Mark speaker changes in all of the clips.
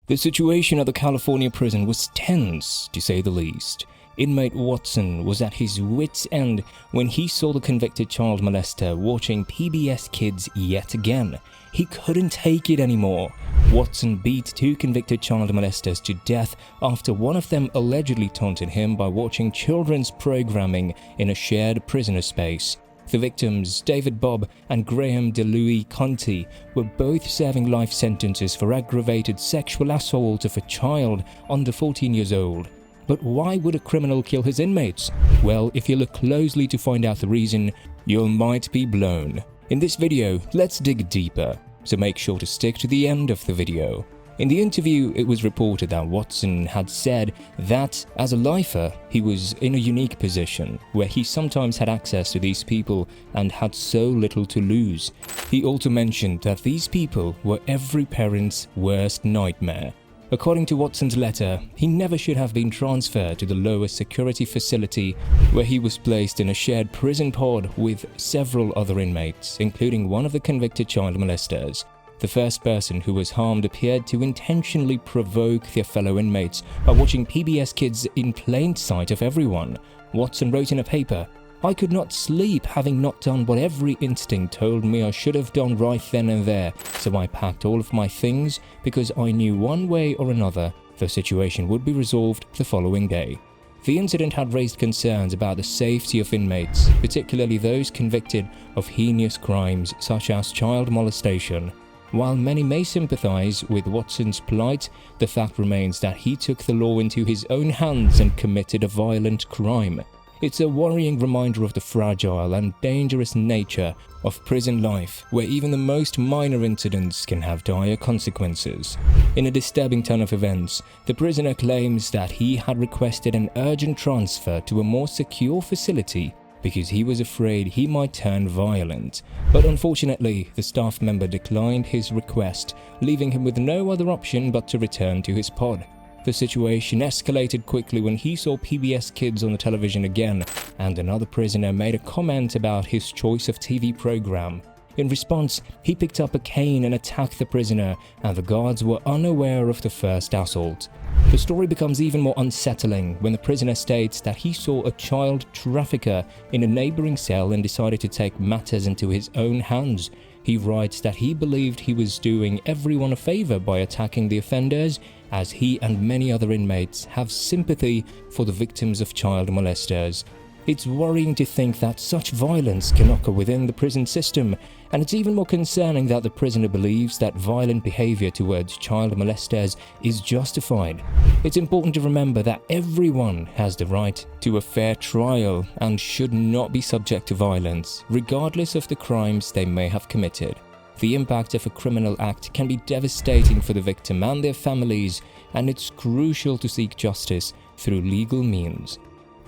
Speaker 1: The situation at the California prison was tense, to say the least. Inmate Watson was at his wit's end when he saw the convicted child molester watching PBS Kids yet again. He couldn't take it anymore. Watson beat two convicted child molesters to death after one of them allegedly taunted him by watching children's programming in a shared prisoner space. The victims, David Bobb and Graham de Luis-Conti, were both serving life sentences for aggravated sexual assault of a child under 14 years old. But why would a criminal kill his inmates? Well, if you look closely to find out the reason, you might be blown. In this video, let's dig deeper, so make sure to stick to the end of the video. In the interview, it was reported that Watson had said that, as a lifer, he was in a unique position where he sometimes had access to these people and had so little to lose. He also mentioned that these people were every parent's worst nightmare. According to Watson's letter, he never should have been transferred to the lower security facility where he was placed in a shared prison pod with several other inmates, including one of the convicted child molesters. The first person who was harmed appeared to intentionally provoke their fellow inmates by watching PBS Kids in plain sight of everyone. Watson wrote in a paper, "I could not sleep having not done what every instinct told me I should have done right then and there, so I packed all of my things because I knew one way or another the situation would be resolved the following day." The incident had raised concerns about the safety of inmates, particularly those convicted of heinous crimes such as child molestation. While many may sympathize with Watson's plight, the fact remains that he took the law into his own hands and committed a violent crime. It's a worrying reminder of the fragile and dangerous nature of prison life, where even the most minor incidents can have dire consequences. In a disturbing turn of events, the prisoner claims that he had requested an urgent transfer to a more secure facility because he was afraid he might turn violent. But unfortunately, the staff member declined his request, leaving him with no other option but to return to his pod. The situation escalated quickly when he saw PBS Kids on the television again, and another prisoner made a comment about his choice of TV program. In response, he picked up a cane and attacked the prisoner, and the guards were unaware of the first assault. The story becomes even more unsettling when the prisoner states that he saw a child trafficker in a neighboring cell and decided to take matters into his own hands. He writes that he believed he was doing everyone a favor by attacking the offenders, as he and many other inmates have sympathy for the victims of child molesters. It's worrying to think that such violence can occur within the prison system, and it's even more concerning that the prisoner believes that violent behavior towards child molesters is justified. It's important to remember that everyone has the right to a fair trial and should not be subject to violence, regardless of the crimes they may have committed. The impact of a criminal act can be devastating for the victim and their families, and it's crucial to seek justice through legal means.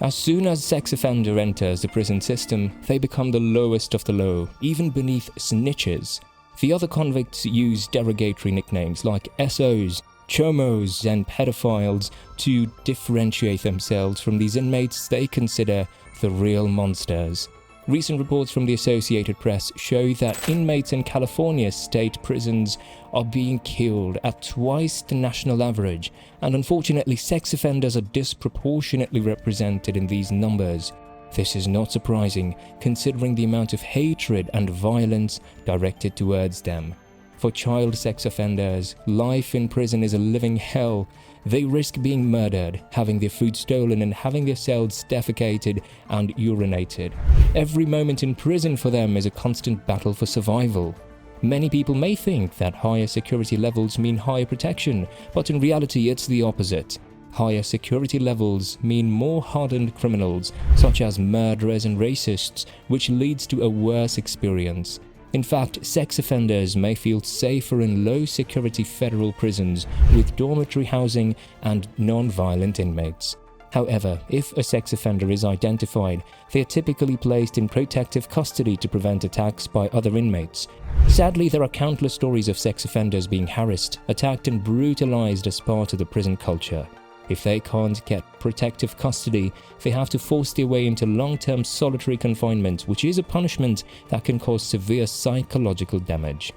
Speaker 1: As soon as a sex offender enters the prison system, they become the lowest of the low, even beneath snitches. The other convicts use derogatory nicknames like SOs, chomos, and pedophiles to differentiate themselves from these inmates they consider the real monsters. Recent reports from the Associated Press show that inmates in California state prisons are being killed at twice the national average, and unfortunately sex offenders are disproportionately represented in these numbers. This is not surprising, considering the amount of hatred and violence directed towards them. For child sex offenders, life in prison is a living hell. They risk being murdered, having their food stolen, and having their cells defecated and urinated. Every moment in prison for them is a constant battle for survival. Many people may think that higher security levels mean higher protection, but in reality it's the opposite. Higher security levels mean more hardened criminals, such as murderers and racists, which leads to a worse experience. In fact, sex offenders may feel safer in low-security federal prisons with dormitory housing and non-violent inmates. However, if a sex offender is identified, they are typically placed in protective custody to prevent attacks by other inmates. Sadly, there are countless stories of sex offenders being harassed, attacked, and brutalized as part of the prison culture. If they can't get protective custody, they have to force their way into long-term solitary confinement, which is a punishment that can cause severe psychological damage.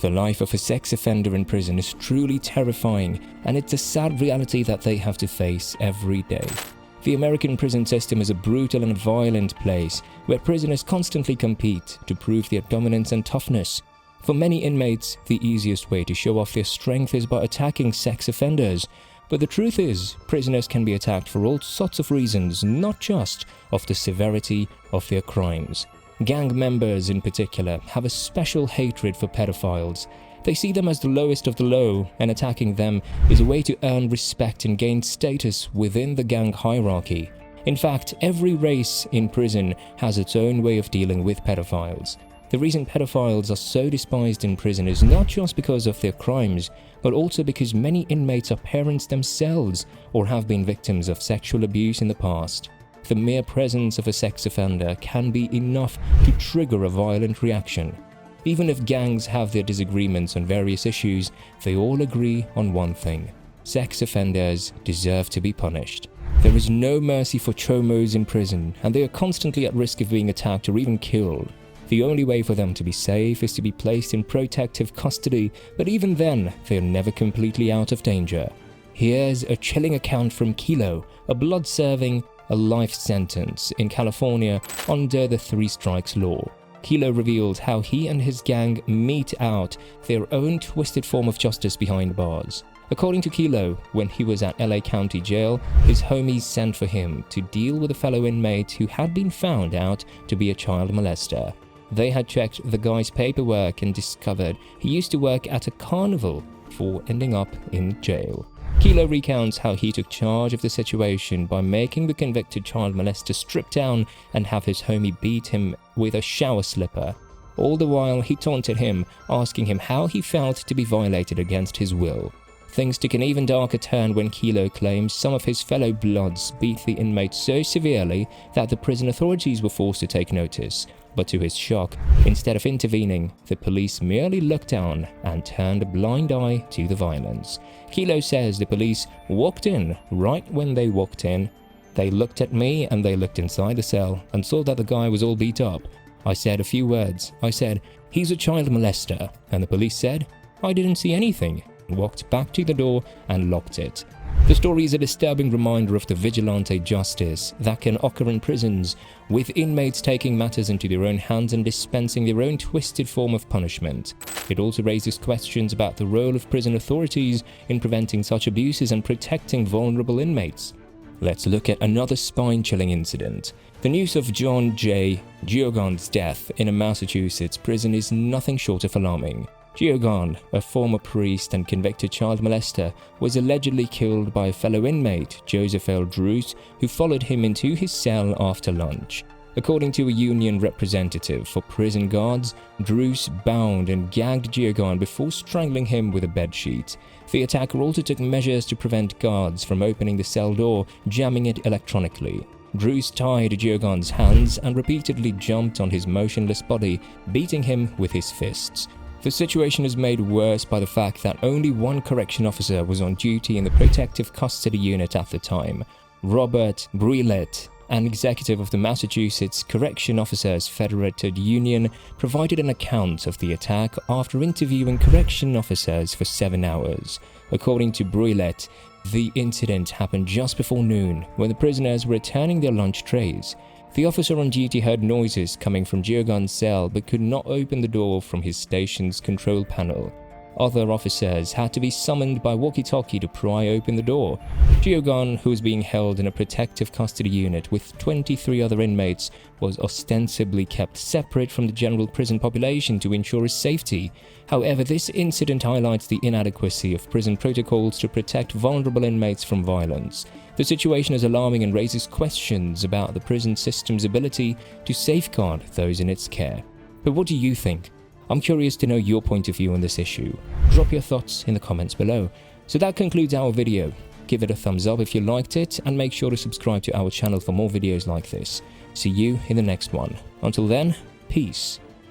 Speaker 1: The life of a sex offender in prison is truly terrifying, and it's a sad reality that they have to face every day. The American prison system is a brutal and violent place where prisoners constantly compete to prove their dominance and toughness. For many inmates, the easiest way to show off their strength is by attacking sex offenders. But the truth is, prisoners can be attacked for all sorts of reasons, not just of the severity of their crimes. Gang members in particular have a special hatred for pedophiles. They see them as the lowest of the low, and attacking them is a way to earn respect and gain status within the gang hierarchy. In fact, every race in prison has its own way of dealing with pedophiles. The reason pedophiles are so despised in prison is not just because of their crimes, but also because many inmates are parents themselves or have been victims of sexual abuse in the past. The mere presence of a sex offender can be enough to trigger a violent reaction. Even if gangs have their disagreements on various issues, they all agree on one thing: sex offenders deserve to be punished. There is no mercy for chomos in prison, and they are constantly at risk of being attacked or even killed. The only way for them to be safe is to be placed in protective custody, but even then, they are never completely out of danger. Here's a chilling account from Kilo, a blood serving a life sentence in California under the 3 strikes law. Kilo revealed how he and his gang mete out their own twisted form of justice behind bars. According to Kilo, when he was at LA County Jail, his homies sent for him to deal with a fellow inmate who had been found out to be a child molester. They had checked the guy's paperwork and discovered he used to work at a carnival before ending up in jail. Kilo recounts how he took charge of the situation by making the convicted child molester strip down and have his homie beat him with a shower slipper. All the while, he taunted him, asking him how he felt to be violated against his will. Things took an even darker turn when Kilo claims some of his fellow Bloods beat the inmate so severely that the prison authorities were forced to take notice. But to his shock, instead of intervening, the police merely looked down and turned a blind eye to the violence. Kilo says the police walked in right when they walked in. They looked at me and they looked inside the cell and saw that the guy was all beat up. I said a few words. I said, "He's a child molester," and the police said, "I didn't see anything," and walked back to the door and locked it. The story is a disturbing reminder of the vigilante justice that can occur in prisons, with inmates taking matters into their own hands and dispensing their own twisted form of punishment. It also raises questions about the role of prison authorities in preventing such abuses and protecting vulnerable inmates. Let's look at another spine-chilling incident. The news of John J. Giovan's death in a Massachusetts prison is nothing short of alarming. Giovan, a former priest and convicted child molester, was allegedly killed by a fellow inmate, Joseph L. Druce, who followed him into his cell after lunch. According to a union representative for prison guards, Druce bound and gagged Giovan before strangling him with a bedsheet. The attacker also took measures to prevent guards from opening the cell door, jamming it electronically. Druce tied Giovan's hands and repeatedly jumped on his motionless body, beating him with his fists. The situation is made worse by the fact that only one correction officer was on duty in the protective custody unit at the time. Robert Bruillet, an executive of the Massachusetts Correction Officers Federated Union, provided an account of the attack after interviewing correction officers for 7 hours. According to Bruillet, the incident happened just before noon when the prisoners were returning their lunch trays. The officer on duty heard noises coming from Giovan's cell but could not open the door from his station's control panel. Other officers had to be summoned by walkie-talkie to pry open the door. Giovan, who was being held in a protective custody unit with 23 other inmates, was ostensibly kept separate from the general prison population to ensure his safety. However, this incident highlights the inadequacy of prison protocols to protect vulnerable inmates from violence. The situation is alarming and raises questions about the prison system's ability to safeguard those in its care. But what do you think? I'm curious to know your point of view on this issue. Drop your thoughts in the comments below. So that concludes our video. Give it a thumbs up if you liked it, and make sure to subscribe to our channel for more videos like this. See you in the next one. Until then, peace.